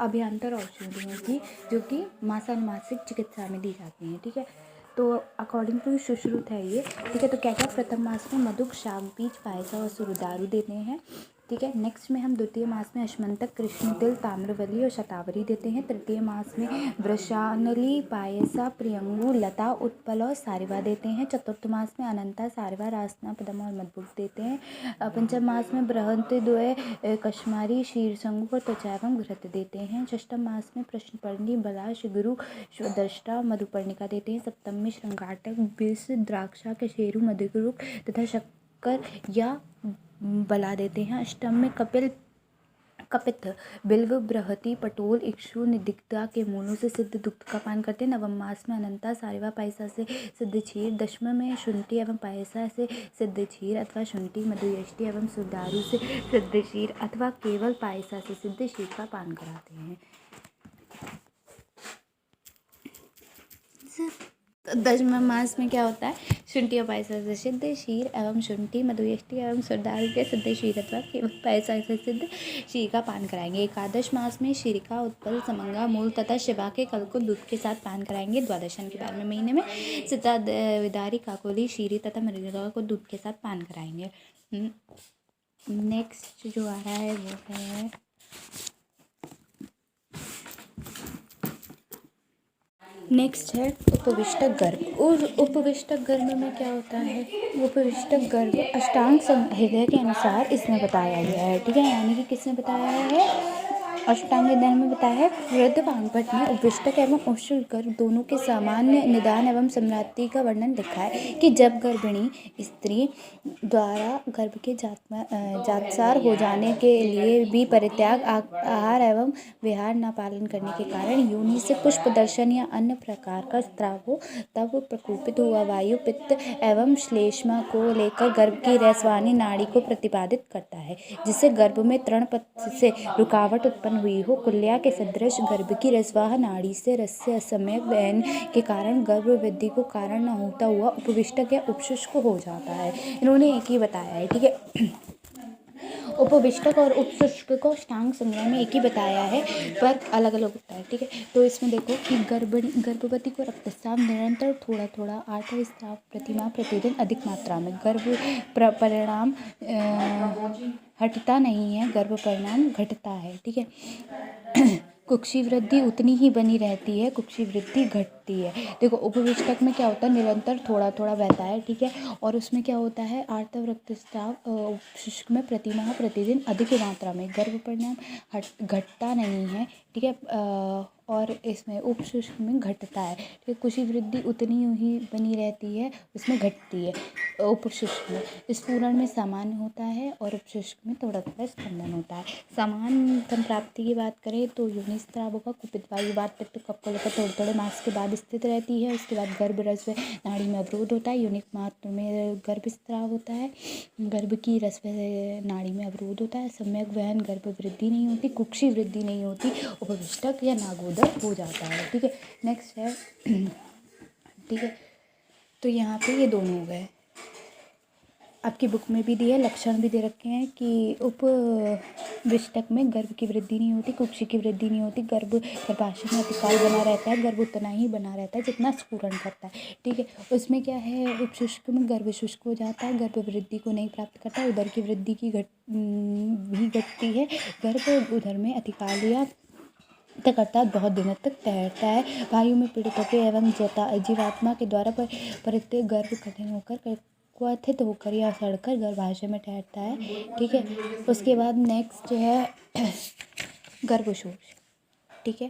अभ्यंतर औषधियों की, जो कि मासानुमासिक चिकित्सा में दी जाती हैं। ठीक है, तो अकॉर्डिंग टू सुश्रुत है ये। ठीक है, तो क्या क्या प्रथम मास में मधुक, शाक बीज, पायसा और सुरदारू देते हैं। ठीक है, नेक्स्ट में हम द्वितीय मास में अश्मंतक, कृष्ण तिल, ताम्रवली और शतावरी देते हैं। तृतीय मास में वृषानली, पायसा, प्रियंगु, लता, उत्पल और सारिवा देते हैं। चतुर्थ मास में अनंता, सारिवा, रासना, पदम और मधुक देते हैं। पंचम मास में बृहंतद्वय, कश्मारी, शीर्षंगु और त्वचा एवं घृत देते हैं। षष्ठम मास में प्रश्नपर्णी, बलाश, गुरु, स्वदृष्टा, मधुपर्णिका देते हैं। सप्तम में श्रृंगाटक, विष, द्राक्षा, केशेरु, मधुरुक तथा शक्कर या बला देते हैं। अष्टम में कपित, बिल्व, बृहति, पटोल, इक्षु, निदिग्धा के मूलों से सिद्ध दुग्ध का पान करते हैं। नवम मास में अनंता, सारिवा, पायसा से सिद्ध क्षीर। दशम में शुंठी एवं पायसा से सिद्ध क्षीर अथवा शुंठी, मधुयष्टि एवं सुरदारू से सिद्ध क्षीर अथवा केवल पायसा से सिद्ध क्षीर का पान कराते हैं। दशम मास में क्या होता है? शुंठी और पायसा से सिद्ध क्षीर एवं शुंठी, मधुयष्टि एवं सुरदारू के सिद्ध क्षीर अथवा केवल पायसा से सिद्ध क्षीर का पान कराएंगे। एकादश मास में शिरिका, उत्पल, समंगा, मूल तथा शिवा के कल को दूध के साथ पान कराएंगे। द्वादशन के 12वें महीने में सीता, विदारी, काकोली, शीरी तथा मृगला को दूध के साथ पान कराएंगे। नेक्स्ट जो आ रहा है वो है नेक्स्ट है उपविष्टक गर्भ। और उपविष्टक गर्भ में क्या होता है? उपविष्टक गर्भ अष्टांग संहिता के अनुसार इसमें बताया गया है। ठीक है, यानी कि किसने बताया है? अष्टांग हृदय में बताया है। वृद्ध वाग्भट ने उपविष्टक एवं उपविष्ट गर्भ दोनों के सामान्य निदान एवं सम्राप्ति का वर्णन लिखा है कि जब गर्भिणी स्त्री द्वारा गर्भ के जातसार हो जाने के लिए भी परित्याग, आहार एवं विहार न पालन करने के कारण योनि से पुष्प दर्शन या अन्य प्रकार का स्राव हो, तब प्रकोपित हुआ वायु पित्त एवं श्लेष्मा को लेकर गर्भ की रसवानी नाड़ी को प्रतिपादित करता है, जिससे गर्भ में तृणपथ से रुकावट उत्पन्न हुई हो। कुल्या के सदृश गर्भ की रसवाह नाड़ी से रस से असमय वहन के कारण गर्भ वृद्धि को कारण न होता हुआ उपविष्टक या उपशुष्क हो जाता है। इन्होंने एक ही बताया है। ठीक है, उपविष्टक और उपशुष्क को अष्टांग संग्रह में एक ही बताया है, पर अलग अलग होता है। ठीक है, तो इसमें देखो कि गर्भवती को रक्तस्राव निरंतर थोड़ा थोड़ा 8 स्राव प्रतिमाह प्रतिदिन अधिक मात्रा में गर्भ परिणाम हटता नहीं है, गर्भ परिणाम घटता है। ठीक है, कुक्षी वृद्धि उतनी ही बनी रहती है, कुक्षी वृद्धि घटती है। देखो उपविष्टक में क्या होता है? निरंतर थोड़ा थोड़ा बहता है। ठीक है, और उसमें क्या होता है? आर्तव रक्तस्राव। उपशुष्क में प्रतिमाह प्रतिदिन अधिक मात्रा में गर्भ परिणाम घटता नहीं है। ठीक है, और इसमें उपशुष्क में घटता है। ठीक है, कुक्षी वृद्धि उतनी ही बनी रहती है, उसमें घटती है उपशुष्क में। स्फुरण में सामान्य होता है और उपशुष्क में थोड़ा थोड़ा स्पंदन होता है। समान संप्राप्ति की बात करें तो योनि स्राव होगा। कुपित वायु बाद पित्त कफ को लेकर थोड़े थोड़े मास के बाद स्थित रहती है। उसके बाद गर्भ रस नाड़ी में अवरोध होता है। योनिक मात्र में गर्भ स्राव होता है, गर्भ की रस नाड़ी में अवरोध होता है। सम्यक वहन गर्भ वृद्धि नहीं होती, कुक्षी वृद्धि नहीं होती, उपविष्टक या नागोदर हो जाता है। ठीक है, नेक्स्ट है ठीक है, तो यहाँ पे ये दोनों हो गए। आपकी बुक में भी दिए लक्षण भी दे रखे हैं कि उपविष्टक में गर्भ की वृद्धि नहीं होती, कुक्षी की वृद्धि नहीं होती, गर्भाशय में अतिकाल बना रहता है, गर्भ उतना ही बना रहता है जितना स्फुरण करता है। ठीक है, उसमें क्या है? उपशुष्क में गर्भ शुष्क हो जाता है, गर्भ वृद्धि को नहीं प्राप्त करता, उदर की वृद्धि की भी घटती है, गर्भ उदर में अतिकाल या तक अर्थात बहुत दिनों तक तैरता है। वायु में पीड़ित होकर एवं जीवात्मा के द्वारा परित्य गर्भ कठिन होकर क्वथित होकर या सड़कर गर्भाशय में ठहरता है। ठीक है, उसके बाद नेक्स्ट है गर्भशोष। ठीक है,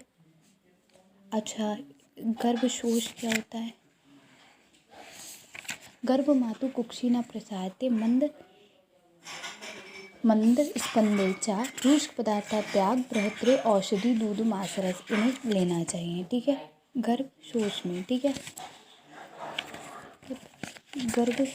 अच्छा गर्भशोष क्या होता है? गर्भ मातु कुक्षी न प्रसायते मंद स्पंदे चा रुष्क पदार्थ त्याग बृहत्रे औषधि दूध मासरस इन्हें लेना चाहिए। ठीक है, गर्भशोष में। ठीक है, गर्भ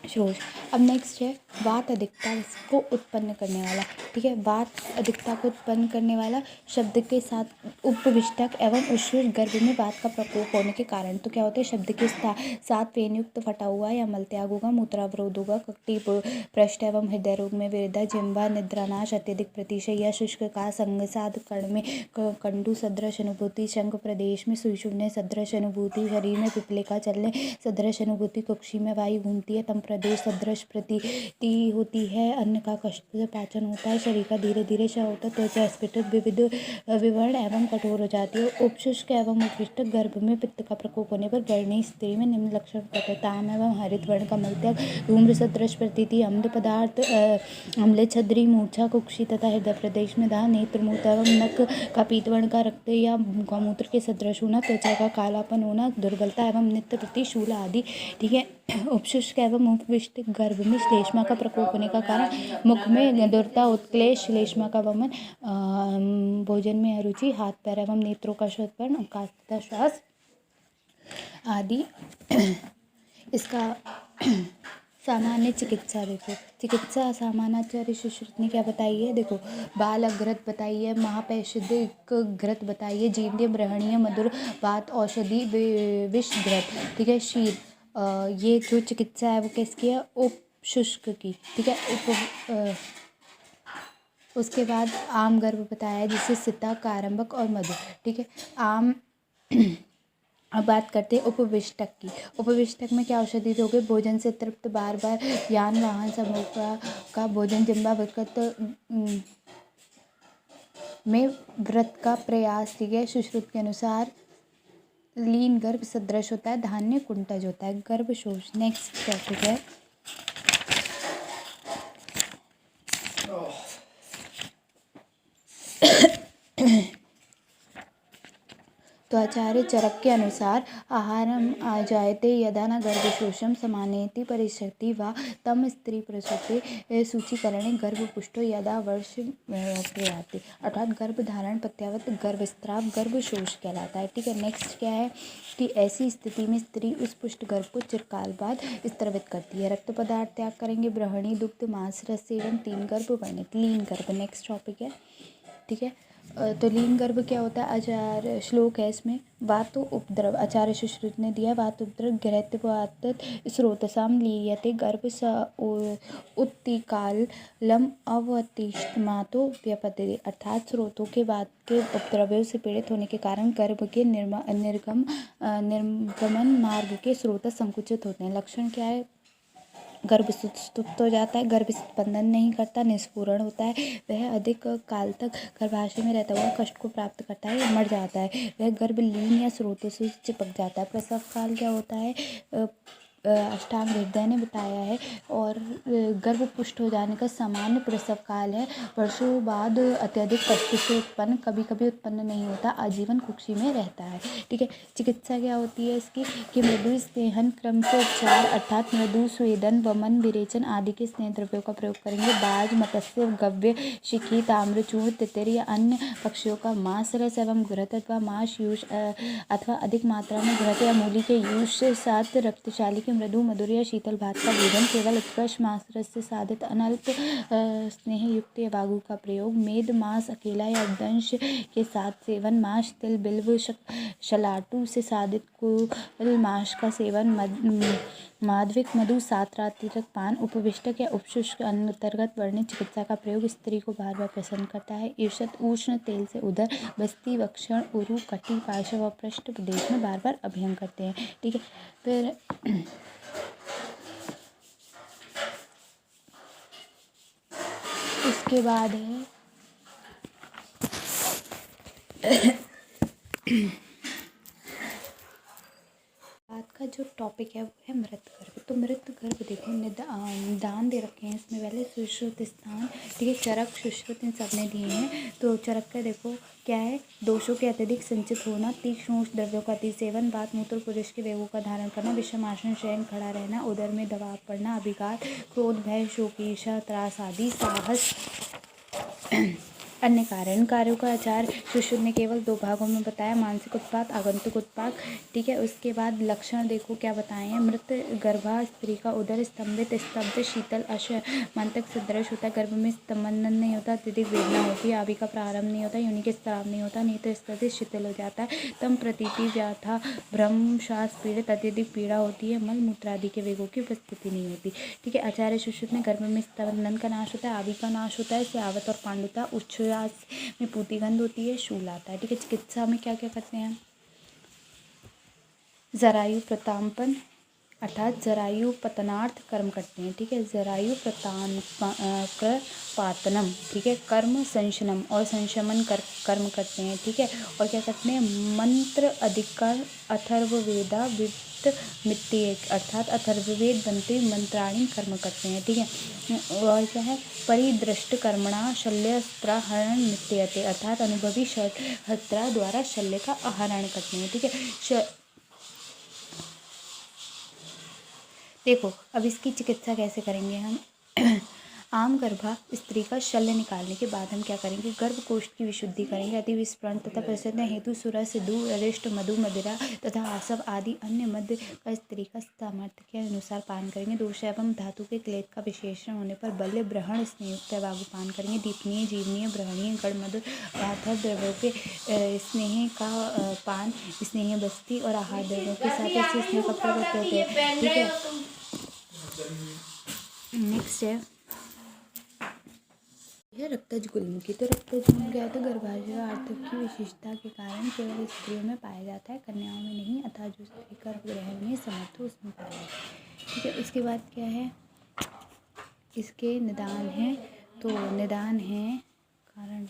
शोष। अब नेक्स्ट है वात अधिकता को उत्पन्न करने वाला। ठीक है, वात अधिकता को उत्पन्न करने वाला शब्द के साथ उपविष्टक एवं उच्छ्वसित गर्भ में वात का प्रकोप होने के कारण। तो क्या होता है, शब्द के साथ पेनयुक्त फटा हुआ या मलत्याग होगा, मूत्रावरोध होगा, कक्टी पृष्ठ एवं हृदय रोग में वृद्धा, जिह्वा निद्रानाश, अत्यधिक प्रतिशय या शुष्क का संगसाद, कर्ण में कंडू सदृश अनुभूति, शंख प्रदेश में सुई चुभने सदृश अनुभूति, शरीर में पिपलिका चलने सदृश अनुभूति, कुक्षी में वायु घूमती है, तम प्रदेश सदृश प्रतीति होती है, अन्न का कष्ट से पाचन होता है, शरीर का धीरे धीरे क्षय होता है, त्वचा स्फीत विविध विवर्ण एवं कठोर हो जाती है। उपशुष्क एवं उपविष्ट गर्भ में पित्त का प्रकोप होने पर गर्भिणी स्त्री में निम्न लक्षण होता है, ताम एवं हरित वर्ण का मलत्याग, धूम्र सदृश प्रतीति, अम्ल पदार्थ, अम्ल छद्री, मूर्छा, कुक्षी तथा हृदय प्रदेश में दाह, नेत्र मूत्र एवं नक का पीत वर्ण का रक्त या गौमूत्र के सदृश होना, त्वचा का कालापन होना, दुर्बलता एवं नित्य प्रति शूल आदि। ठीक है, उपशुष्क एवं उपविष्ट गर्भ में श्लेष्मा का प्रकोप होने का कारण मुख में दुर्ता, उत्क्लेश, श्लेष्मा का वमन, भोजन में अरुचि, हाथ पैर एवं नेत्रों का श्वेतवर्ण, काष्ठता श्वास आदि। इसका सामान्य चिकित्सा देखो, चिकित्सा सामान्याचार्य सुश्रुत ने क्या बताई है, देखो बाल घृत बताई है, महापैशिदिक घृत बताई है, जीर्ण्य ब्रहणीय मधुर वात औषधि विष घृत। ठीक है, शीर, ये जो चिकित्सा है वो किसकी है, उपशुष्क की। ठीक है, उसके बाद आम गर्भ बताया है जिससे सीता, कारंबक और मधु। ठीक है, आम। अब बात करते हैं उपविष्टक की। उपविष्टक में क्या औषधि दोगे, भोजन से तृप्त, बार बार यान वाहन समूह का भोजन, जिम्बा विकट में व्रत का प्रयास। ठीक है, सुश्रुत के अनुसार लीन गर्भ सदृश होता है, धान्य कुंटज होता है, गर्भ शोष। नेक्स्ट टॉपिक है तो आचार्य चरक के अनुसार आहारम आजायते यदा न गर्भशोषम समानेति परिस्थिति वा तम स्त्री प्रसूते सूचीकरणे गर्भपुष्टो यदा वर्ष प्रयाति, अर्थात गर्भ धारण पत्यावत गर्भस्राव गर्भशोष कहलाता है। ठीक है, नेक्स्ट क्या है कि ऐसी स्थिति में स्त्री उस पुष्ट गर्भ को चिरकाल बाद स्त्रवित करती है। रक्त पदार्थ त्याग करेंगे, ब्रह्मणी, दुग्ध, मांस, रस सेवन, तीन गर्भ वर्णित। लीन गर्भ नेक्स्ट टॉपिक है। ठीक है, तो लीन गर्भ क्या होता है, आचार्य श्लोक है इसमें, वातो उपद्रव, आचार्य सुश्रुत ने दिया, वात उपद्रव घृतवात स्रोतसाम लीयते गर्भ स उत्तिकालम अवतिष्ठमातो व्यपते, अर्थात स्रोतों के वात के उपद्रव्यों से पीड़ित होने के कारण गर्भ के निर्गमन मार्ग के स्रोत संकुचित होते हैं। लक्षण क्या है, गर्भ सुप्त हो जाता है, गर्भ स्पंदन नहीं करता, निस्फुरण होता है, वह अधिक काल तक गर्भाशय में रहता हुआ कष्ट को प्राप्त करता है या मर जाता है, वह गर्भ लीन या स्रोतों से चिपक जाता है। प्रसव काल क्या होता है, अष्टांग हृदय ने बताया है, और गर्भ पुष्ट हो जाने का सामान्य प्रसव काल है, वर्षों बाद अत्यधिक कष्ट से उत्पन्न, कभी कभी उत्पन्न नहीं होता, आजीवन कुक्षी में रहता है। ठीक है, चिकित्सा क्या होती है इसकी कि मृदु स्नेहन क्रम से उपचार, अर्थात मृदु स्वेदन, वमन, विरेचन आदि के स्नेह द्रव्यों का प्रयोग करेंगे। बाज, मत्स्य, गव्य, शिखी, ताम्रचूर्ण, तितिर या अन्य पक्षियों का मांस, रस एवं घृत अथवा मांस यूष अथवा अधिक मात्रा में घृत या मूली के यूष के साथ रक्तशाली के मृदु, मधुर या शीतल भात का भोजन, केवल उत्कृष्ट मांस रस से साधित अनल्प स्नेह युक्त या वागु का प्रयोग, मेद मांस अकेला या दंश के साथ सेवन, मांस, तिल, बिल्व, शलाटू से साधित कुल मांस का सेवन, माधविक मधु 7 रात्रि तक पान, उपविष्टक या उपशुष्क अंतर्गत वर्णित चिकित्सा का प्रयोग स्त्री को बार बार प्रसन्न करता है। ईषत उष्ण तेल से उदर, बस्ती, वक्षण, उरु, कटी, पार्श्व व पृष्ठ प्रदेश में बार बार अभियंग करते हैं। ठीक है, फिर उसके बाद है बात का जो टॉपिक है वो है मृत गर्भ। तो मृत गर्भ देखो, दान दे रखे हैं इसमें पहले, सुश्रुत स्थान। ठीक है, चरक, सुश्रुत इन सब ने दिए हैं। तो चरक का देखो क्या है, दोषों के अत्यधिक संचित होना, तीक्ष्ण द्रव्यों का अति सेवन, बात मूत्र पुरुष के वेगों का धारण करना, विषम आसन, शयन, खड़ा रहना, उदर में दबाव पड़ना, अभिघात, क्रोध, भय, शोक, ईर्ष्या, त्रास आदि, साहस अन्य कारण कार्यों का आचार सुश्रुत ने केवल 2 भागों में बताया, मानसिक उत्पात, आगंतुक उत्पात। ठीक है, उसके बाद लक्षण देखो क्या बताए हैं। मृत गर्भा स्त्री का उदर स्तंभित, स्तब्ध, शीतल, अशमंतक सदृश होता है। गर्भ में स्तंभन नहीं होता, अत्यधिक वेदना होती है, आदि का प्रारंभ नहीं होता, योनि के स्राव नहीं होता, नेत्र स्थित शिथिल हो जाता है, तम प्रतीति, व्याथा, भ्रम, श्वास पीड़ित, अत्यधिक पीड़ा होती है, मल मूत्र आदि के वेगों की उपस्थिति नहीं होती। ठीक है, आचार्य सुश्रुत में गर्भ में स्तंभन का नाश होता है, आदि का नाश होता है, स्यावत और पांडुता, उच्छ्वास में पूतिगंध होती है, शूल आता है। ठीक है, चिकित्सा में क्या क्या करते हैं? जरायु प्रतापन अर्थात जरायु पतनार्थ कर्म करते हैं। ठीक है, जरायु प्रपातनम, ठीक है, कर्म संशनम और संशमन कर्म करते हैं। ठीक है, और क्या करते हैं? मंत्र अधिकार अथर्ववेदा वित्त मिट्टी अर्थात अथर्ववेद बनते मंत्राणी कर्म करते हैं। ठीक है, और क्या है? परिदृष्ट कर्मणा शल्यस्त्राहरण नित्यते अर्थात अनुभवी शस्त्रा द्वारा शल्य का आहरण करते हैं। ठीक है, देखो अब इसकी चिकित्सा कैसे करेंगे हम। आम गर्भा स्त्री का शल्य निकालने के बाद हम क्या करेंगे? गर्भकोष्ठ की विशुद्धि करेंगे, अति विस्फुरण तथा प्रसन्न हेतु सुरा सिद्धू अरिष्ट मधु मदिरा तथा आसव आदि अन्य मध्य का स्त्री का सामर्थ्य के अनुसार पान करेंगे। दोष एवं धातु के क्लेद का विशेषण होने पर बल्य ब्रहण स्नेहयुक्त वायु पान करेंगे। दीपनीय जीवनीय ब्रहणीय गणमधुर आहार द्रव्यों के स्नेह का पान स्नेह बस्ती और आहार द्रव्यों के साथ इससे स्नेह का प्रकट होते हैं। ठीक है, नेक्स्ट है रक्तज गुल्म की। तो रक्तज गुल्म क्या होता है? गर्भाशय आर्तव की विशेषता के कारण केवल स्त्रियों में पाया जाता है, कन्याओं में नहीं, अतः जो स्त्री गर्भ ग्रहण में समर्थ हो उसमें पाया जाता है। ठीक है, उसके बाद क्या है? इसके निदान है। तो निदान है कारण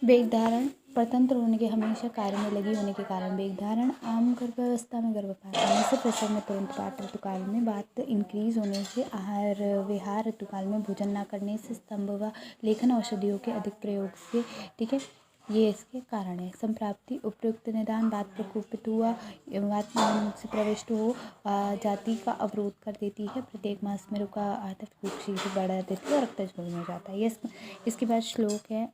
वेग धारण, परतंत्र होने के हमेशा कार्य में लगी होने के कारण वेग धारण, आम गर्भावस्था में गर्भपात होने से, प्रसव में तुरंत पाठ, ऋतुकाल में बात इंक्रीज होने से, आहार विहार ऋतुकाल में भोजन न करने से, स्तंभ व लेखन औषधियों के अधिक प्रयोग से। ठीक है, ये इसके कारण है। संप्राप्ति उपयुक्त निदान, बात प्रकोपित हुआ, बात से प्रविष्ट हो जाति का अवरोध कर देती है, प्रत्येक मास में रुका आर्तव खूब बढ़ा देती है और रक्तज गुल्म हो जाता है। इसके बाद श्लोक है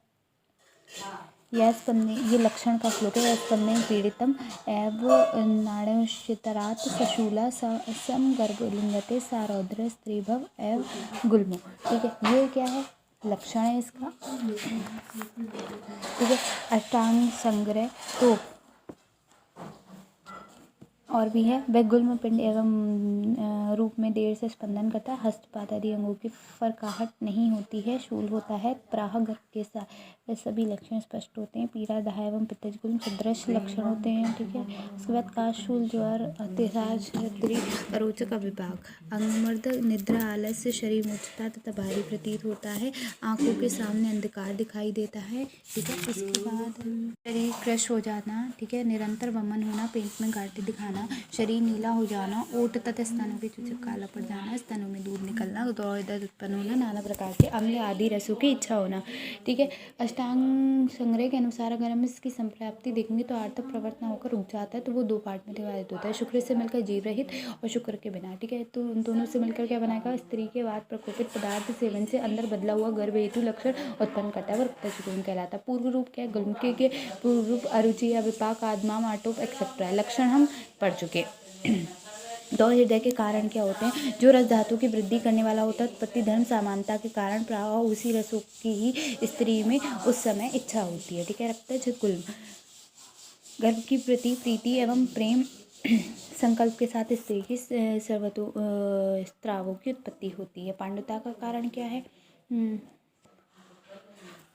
ये लक्षण का श्लोक है। स्पंदे पीड़ितम एव नाड्योश्चितरात् सशूला सम गर्भलिंगते सा रौद्र स्त्रीभव एव गुल्मो। ठीक है, ये क्या है? लक्षण है इसका। ठीक है, अष्टांग संग्रह तो और भी है। वह गुल्म पिंड एवं रूप में देर से स्पंदन करता है, हस्तपाद आदि अंगों की फरकाहट नहीं होती है, शूल होता है, प्राह गर्भ के साथ वह सभी लक्षण स्पष्ट होते हैं, पीड़ा दाह एवं पित्तज गुल्म सदृश लक्षण होते हैं। ठीक है, उसके बाद काशूल ज्वर अतिसार छत्री अरोचक विभाग, अंगमर्द निद्रा आलस्य शरीर मूर्छता तथा भारी प्रतीत होता है, आंखों के सामने अंधकार दिखाई देता है। ठीक है, इसके बाद शरीर क्रश हो जाना। ठीक है, निरंतर वमन होना, पेट में गांठें दिखाना, शरीर नीला हो जाना, ओठ तथा स्तनों के चूचक काला पड़ जाना, स्तनों में दूध निकलना, दौड़ दर्द उत्पन्न होना, नाना प्रकार के अम्ल आदि रसों की इच्छा होना। ठीक है, अष्टांग संग्रह के अनुसार अगर हम इसकी संप्राप्ति देखेंगे तो आर्तव प्रवर्त न होकर रुक जाता है, तो वो 2 पार्ट में विभाजित होता है, शुक्र से मिलकर जीव रहित और शुक्र के बिना। ठीक है, तो उन दोनों से मिलकर क्या बनाएगा? स्त्री के बाद प्रकोपित पदार्थ सेवन से अंदर बदला हुआ गर्भ हेतु लक्षण उत्पन्न करता है, वो रक्तज गुल्म कहलाता है। पूर्व रूप क्या है? गुल्म के पूर्व रूप अरुचि या विपाक, आदमाम, आटोप एक्सेट्रा लक्षण हम पढ़ चुके। दो हृदय के कारण क्या होते हैं? जो रस धातु की वृद्धि करने वाला होता है, उत्पत्ति धर्म समानता के कारण प्राह उसी रसों की ही स्त्री में उस समय इच्छा होती है। ठीक है, रक्तज गुल्म गर्भ की प्रति प्रीति एवं प्रेम संकल्प के साथ स्त्री की सर्वतो स्त्रावों की उत्पत्ति होती है। पांडुता का कारण क्या है?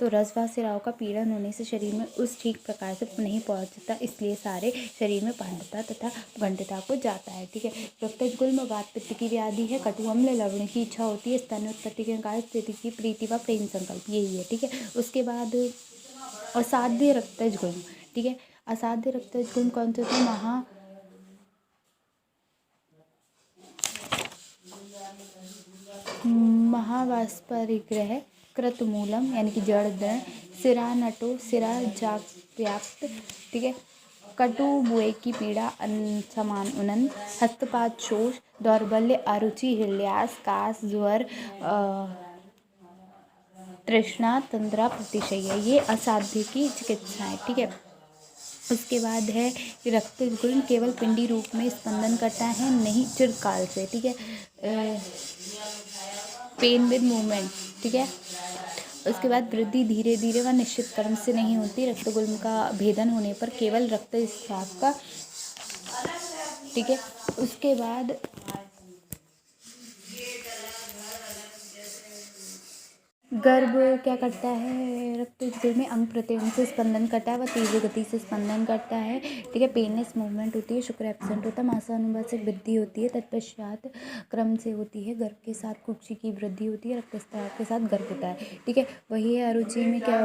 तो रस व सिराओं का पीड़न होने से शरीर में उस ठीक प्रकार से नहीं पहुंचता, इसलिए सारे शरीर में पांडुता तथा गंधता को जाता है। ठीक है, रक्तज गुल्म वात पित्त की व्याधि है, कटु अम्ल लवण की इच्छा होती है, स्तन उत्पत्ति के कारण स्थिति की प्रीति व प्रेम संकल्प, यही है। ठीक है, उसके बाद असाध्य रक्तज गुल्म। ठीक है, असाध्य रक्तज गुल्म कौन से होते हैं? महावास्परिग्रह कृतमूलम यानी कि जड़ दृढ़, सिरा नटो सिरा जाव्याप्त। ठीक है, कटु बुए की पीड़ा, समान उनन, हस्तपाद शोष, दौर्बल्य, अरुचि, हृदयास, कास, ज्वर, तृष्णा तंद्रा प्रतिशय, ये असाध्य की चिकित्सा है। ठीक है, उसके बाद है कि रक्त गुल्म केवल पिंडी रूप में स्पंदन करता है, नहीं चिरकाल से। ठीक है, पेन विद मूवमेंट। ठीक है, उसके बाद वृद्धि धीरे धीरे व निश्चित क्रम से नहीं होती। रक्तगुल्म का भेदन होने पर केवल रक्तस्राव का। ठीक है, उसके बाद गर्भ क्या करता है, रक्तगुल्म में अंग प्रत्यंग से स्पंदन करता है, वह तीव्र गति से स्पंदन करता है। ठीक है, पेनलेस मूवमेंट होती है, शुक्र एब्सेंट होता है, मासानुपात वृद्धि होती है, तत्पश्चात क्रम से होती है, गर्भ के साथ कुक्षी की वृद्धि होती है, रक्तस्राव के साथ गर्भ होता है। ठीक है, वही है अरुचि में क्या,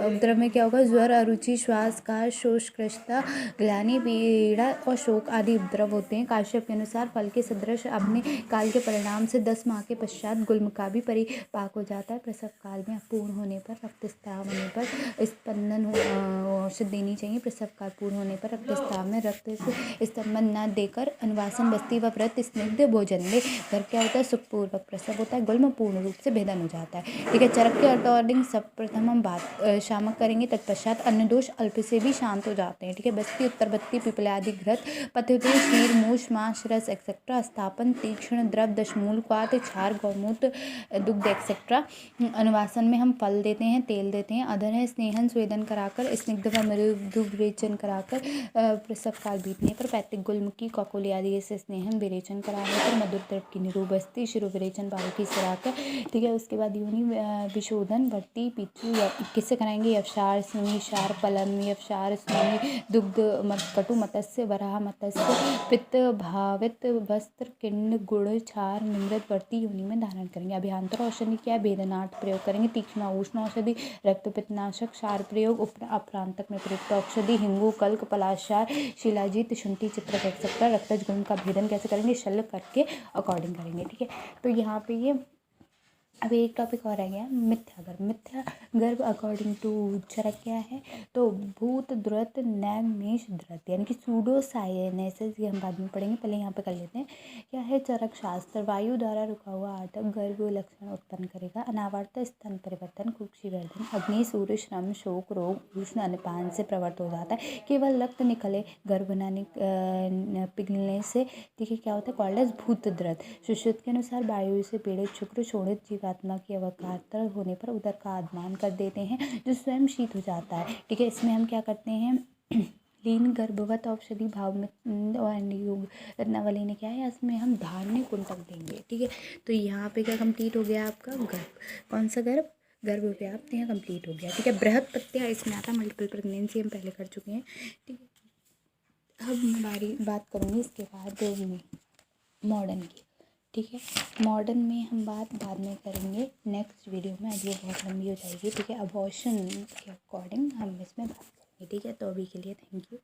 उपद्रव में क्या होगा, ज्वर, अरुचि, श्वास का शोषकृष्टता, ग्लानि, पीड़ा और शोक आदि उपद्रव होते हैं। काश्यप के अनुसार फल के सदृश अपने काल के परिणाम से 10 माह के पश्चात गुल्म का भी परिपाक हो जाता है। प्रसव काल में अपूर्ण होने पर, रक्तस्राव होने पर स्पंदन औषध देनी चाहिए। प्रसव काल पूर्ण होने पर रक्तस्राव में रक्त स्पंदन न देकर अनुवासन बस्ती व व्रत स्निग्ध भोजन ले घर क्या होता है, सुखपूर्वक प्रसव होता है, गुल्म पूर्ण रूप से भेदन हो जाता है। ठीक है, चरक के अकॉर्डिंग सब प्रथम हम बात शामक करेंगे, तत्पश्चात अन्य दोष अल्प से भी शांत हो जाते हैं। ठीक है, बस्ती, उत्तर बत्ती, पिपलादि घृत, पथ्यते, क्षीर, मूष, मांस, रस एक्सेट्रा, स्थापन, तीक्ष्ण द्रव, दशमूल, क्वाथ, क्षार, गौमूत्र, दुग्ध एक्सेट्रा। अनुवासन में हम फल देते हैं, तेल देते हैं। अधर है स्नेहन स्वेदन कराकर, स्निग्ध व मृदु विरेचन कराकर, प्रसव काल बीतने पर पैतृक गुल्म की कौकुली आदि से स्नेहन विरेचन कराने पर, मधुर द्रव की निरूबस्ती शिरो विरेचन बालकी सराकर। ठीक है, उसके बाद योनि विशोधन, भट्टी, पीछू किससे कराएंगे, यवसार, सिंही, क्षार, पलम, यवसार, स्नेही, दुग्ध, कटु, मत्स्य, वराह, मत्स्य, पित्त, भावित, वस्त्र, किंड, गुड़, क्षार, निमृत वर्ती योनि में धारण करेंगे। अभ्यंतर औषधि क्या है, वेदनार्थ प्रयोग करेंगे। तीक्ष्ण उष्ण औषधि, रक्त पित्तनाशक, क्षार प्रयोग, अपरांतक में प्रयुक्त औषधि, हिंगू, कल्क, पलाशार, शिलाजीत, शुंठी, चित्रक एक्सेट्रा। रक्तज गुल्म का भेदन कैसे करेंगे, शल्य करके अकॉर्डिंग करेंगे। ठीक है, तो यहाँ पे ये अब एक टॉपिक और रह गया, मिथ्या गर्भ। मिथ्या गर्भ अकॉर्डिंग टू चरक क्या है, तो भूत, द्रुत, नैग, मेष, द्रुत, यानी कि सूडो साइनेसिस, ये हम बाद में पढ़ेंगे, पहले यहाँ पे कर लेते हैं। क्या है चरक शास्त्र, वायु द्वारा रुका हुआ आटक गर्भ लक्षण उत्पन्न करेगा। अनावर्त स्तन परिवर्तन, कुक्षिवर्धन, अग्नि, सूर्य, श्रम, शोक, रोग, उष्ण, अनपान से प्रवृत्त हो जाता है। केवल रक्त निकले, गर्भ न पिघलने से। ठीक है, क्या होता है, कॉल्ड एज भूत द्रुत। सुश्रुत के अनुसार वायु से पीड़ित शुक्र शोणित जीवात्मा की अवकातर होने पर उदर का आदमान कर देते हैं, जो स्वयं शीत हो जाता है। ठीक है, इसमें हम क्या करते हैं, लीन गर्भवत औषधि भाव में और योग रत्नावली ने क्या है, इसमें हम धान्य कुंतक देंगे। ठीक है, तो यहाँ पे क्या कंप्लीट हो गया आपका गर्भ, कौन सा गर्भ, गर्भ व्याप्त यहाँ कंप्लीट हो गया। ठीक है, बृहद प्रत्यय इसमें आता, मल्टीपल प्रेगनेंसी हम पहले कर चुके हैं। ठीक है, अब हमारी बात करूँगी इसके बाद मॉडर्न की। ठीक है, मॉडर्न में हम बात बाद में करेंगे नेक्स्ट वीडियो में, अब ये बहुत लंबी हो जाएगी। ठीक है, अबॉर्शन के अकॉर्डिंग हम इसमें बात करेंगे। ठीक है, तो अभी के लिए थैंक यू।